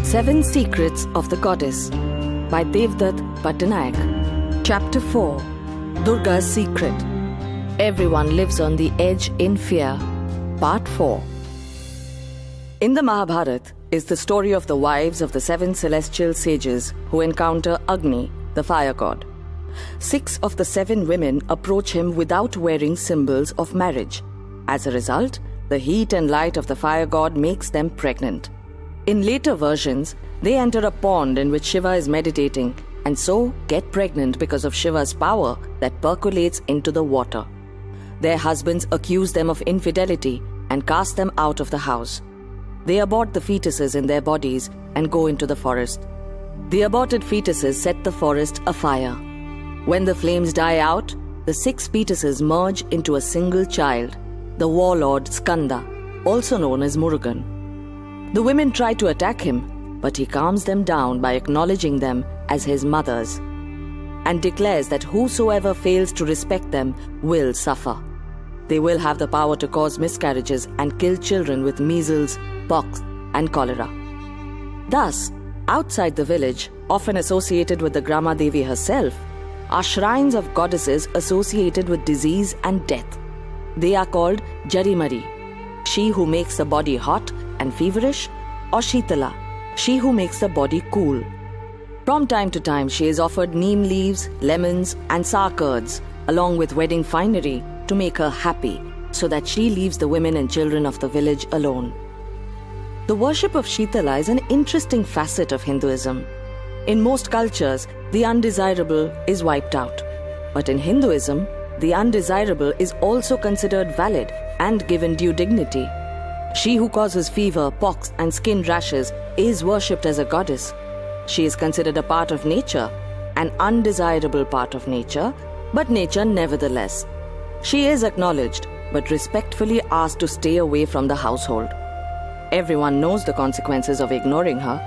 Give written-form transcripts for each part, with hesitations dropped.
7 Secrets of the Goddess by Devdutt Pattanaik. Chapter 4. Durga's Secret. Everyone lives on the edge in fear. Part 4. In the Mahabharata is the story of the wives of the 7 celestial sages who encounter Agni, the fire god. 6 of the 7 women approach him without wearing symbols of marriage. As a result, the heat and light of the fire god makes them pregnant. In later versions, they enter a pond in which Shiva is meditating and so get pregnant because of Shiva's power that percolates into the water. Their husbands accuse them of infidelity and cast them out of the house. They abort the fetuses in their bodies and go into the forest. The aborted fetuses set the forest afire. When the flames die out, the 6 fetuses merge into a single child, the warlord Skanda, also known as Murugan. The women try to attack him, but he calms them down by acknowledging them as his mothers and declares that whosoever fails to respect them will suffer. They will have the power to cause miscarriages and kill children with measles, pox, and cholera. Thus, outside the village, often associated with the Grama Devi herself, are shrines of goddesses associated with disease and death. They are called Jarimari, she who makes the body hot and feverish, or Shitala, she who makes the body cool. From time to time, she is offered neem leaves, lemons, and sour curds, along with wedding finery, to make her happy, so that she leaves the women and children of the village alone. The worship of Shitala is an interesting facet of Hinduism. In most cultures, the undesirable is wiped out. But in Hinduism, the undesirable is also considered valid and given due dignity. She who causes fever, pox, and skin rashes is worshipped as a goddess. She is considered a part of nature, an undesirable part of nature, but nature nevertheless. She is acknowledged, but respectfully asked to stay away from the household. Everyone knows the consequences of ignoring her.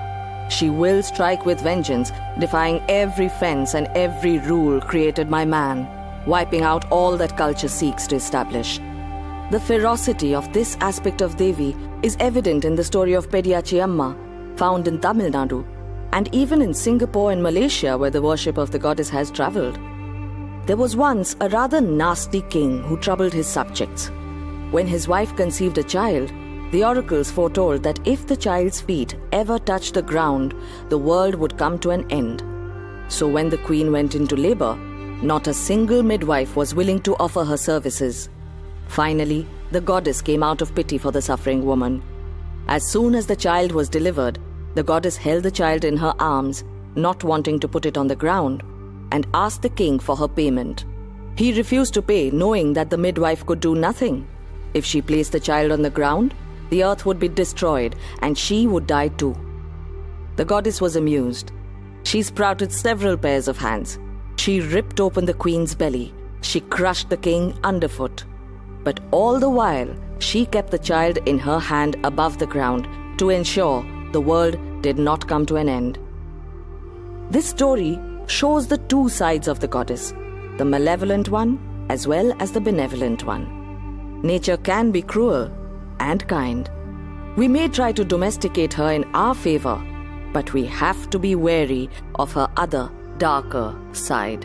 She will strike with vengeance, defying every fence and every rule created by man, wiping out all that culture seeks to establish. The ferocity of this aspect of Devi is evident in the story of Pediyachi Amma, found in Tamil Nadu, and even in Singapore and Malaysia, where the worship of the goddess has travelled. There was once a rather nasty king who troubled his subjects. When his wife conceived a child, the oracles foretold that if the child's feet ever touched the ground, the world would come to an end. So when the queen went into labour, not a single midwife was willing to offer her services. Finally, the goddess came out of pity for the suffering woman. As soon as the child was delivered, the goddess held the child in her arms, not wanting to put it on the ground, and asked the king for her payment. He refused to pay, knowing that the midwife could do nothing. If she placed the child on the ground, the earth would be destroyed and she would die too. The goddess was amused. She sprouted several pairs of hands. She ripped open the queen's belly. She crushed the king underfoot. But all the while, she kept the child in her hand above the ground to ensure the world did not come to an end. This story shows the 2 sides of the goddess, the malevolent one as well as the benevolent one. Nature can be cruel and kind. We may try to domesticate her in our favor, but we have to be wary of her other, darker side.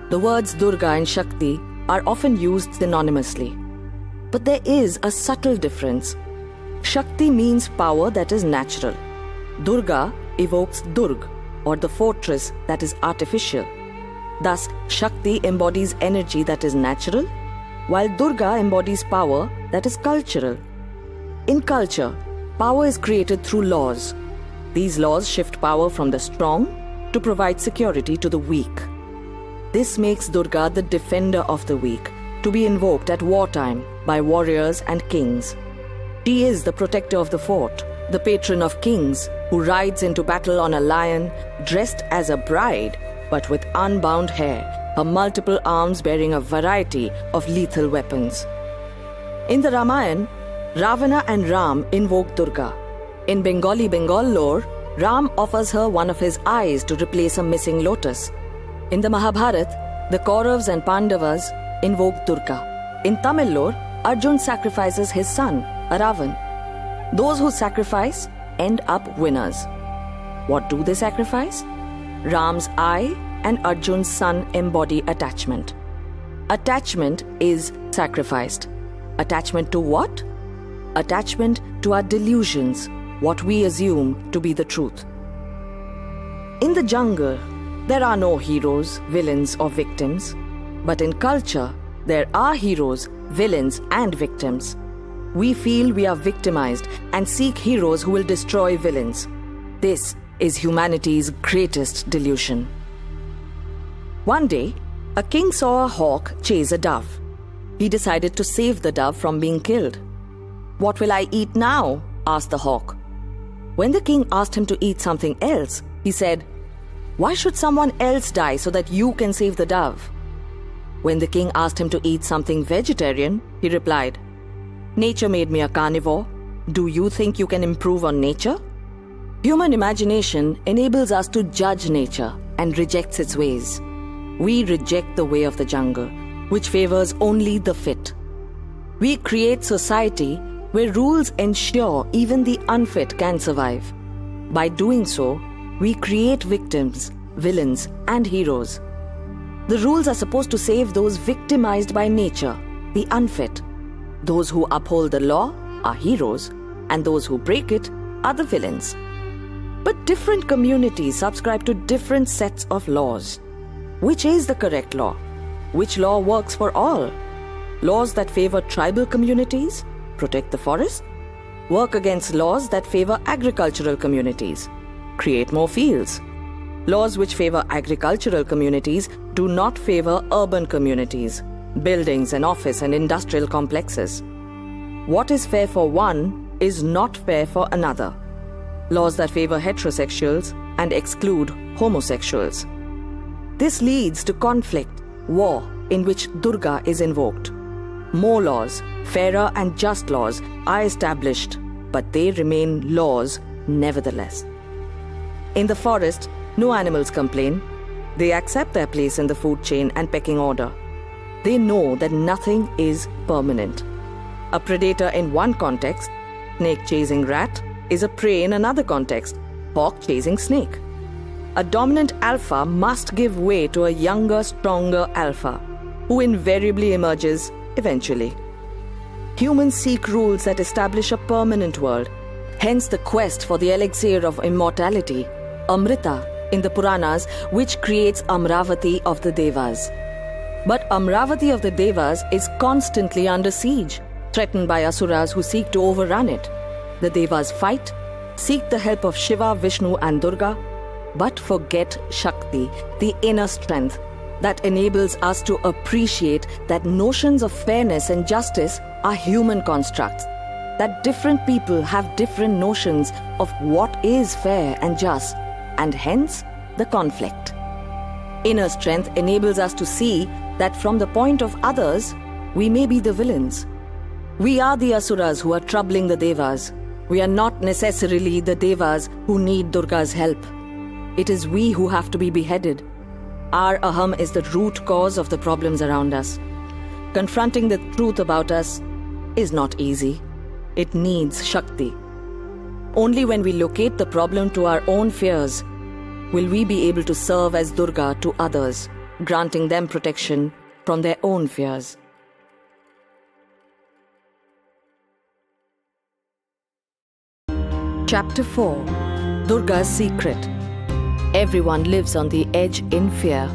The words Durga and Shakti are often used synonymously, but there is a subtle difference. Shakti means power that is natural. Durga evokes Durg, or the fortress that is artificial. Thus, Shakti embodies energy that is natural, while Durga embodies power that is cultural. In culture, power is created through laws. These laws shift power from the strong to provide security to the weak. This makes Durga the defender of the weak, to be invoked at wartime by warriors and kings. She is the protector of the fort, the patron of kings, who rides into battle on a lion, dressed as a bride, but with unbound hair, her multiple arms bearing a variety of lethal weapons. In the Ramayana, Ravana and Ram invoke Durga. In Bengal lore, Ram offers her one of his eyes to replace a missing lotus. In the Mahabharata, the Kauravas and Pandavas invoke Durga. In Tamil lore, Arjun sacrifices his son, Aravan. Those who sacrifice end up winners. What do they sacrifice? Ram's eye and Arjun's son embody attachment. Attachment is sacrificed. Attachment to what? Attachment to our delusions, what we assume to be the truth. In the jungle, there are no heroes, villains, or victims. But in culture, there are heroes, villains, and victims. We feel we are victimized and seek heroes who will destroy villains. This is humanity's greatest delusion. One day, a king saw a hawk chase a dove. He decided to save the dove from being killed. "What will I eat now?" asked the hawk. When the king asked him to eat something else, he said, "Why should someone else die so that you can save the dove?" When the king asked him to eat something vegetarian, he replied, "Nature made me a carnivore. Do you think you can improve on nature?" Human imagination enables us to judge nature and rejects its ways. We reject the way of the jungle, which favors only the fit. We create society where rules ensure even the unfit can survive. By doing so, we create victims, villains, and heroes. The rules are supposed to save those victimized by nature, the unfit. Those who uphold the law are heroes, and those who break it are the villains. But different communities subscribe to different sets of laws. Which is the correct law? Which law works for all? Laws that favor tribal communities protect the forest, work against laws that favor agricultural communities, create more fields. Laws which favor agricultural communities do not favor urban communities, buildings and office and industrial complexes. What is fair for one is not fair for another. Laws that favor heterosexuals and exclude homosexuals. This leads to conflict, war, in which Durga is invoked. More laws, fairer and just laws, are established, but they remain laws nevertheless. In the forest, no animals complain. They accept their place in the food chain and pecking order. They know that nothing is permanent. A predator in one context, snake chasing rat, is a prey in another context, hawk chasing snake. A dominant alpha must give way to a younger, stronger alpha, who invariably emerges eventually. Humans seek rules that establish a permanent world, hence the quest for the elixir of immortality, Amrita, in the Puranas, which creates Amravati of the Devas. But Amravati of the Devas is constantly under siege, threatened by asuras who seek to overrun it. The Devas fight, seek the help of Shiva, Vishnu and Durga, but forget Shakti, the inner strength that enables us to appreciate that notions of fairness and justice are human constructs, that different people have different notions of what is fair and just, and hence the conflict. Inner strength enables us to see that from the point of others, we may be the villains. We are the asuras who are troubling the Devas. We are not necessarily the Devas who need Durga's help. It is we who have to be beheaded. Our aham is the root cause of the problems around us. Confronting the truth about us is not easy. It needs Shakti. Only when we locate the problem to our own fears will we be able to serve as Durga to others, granting them protection from their own fears. Chapter 4. Durga's Secret. Everyone lives on the edge in fear.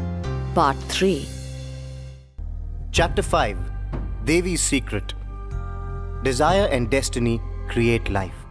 Part 3. Chapter 5. Devi's Secret. Desire and destiny create life.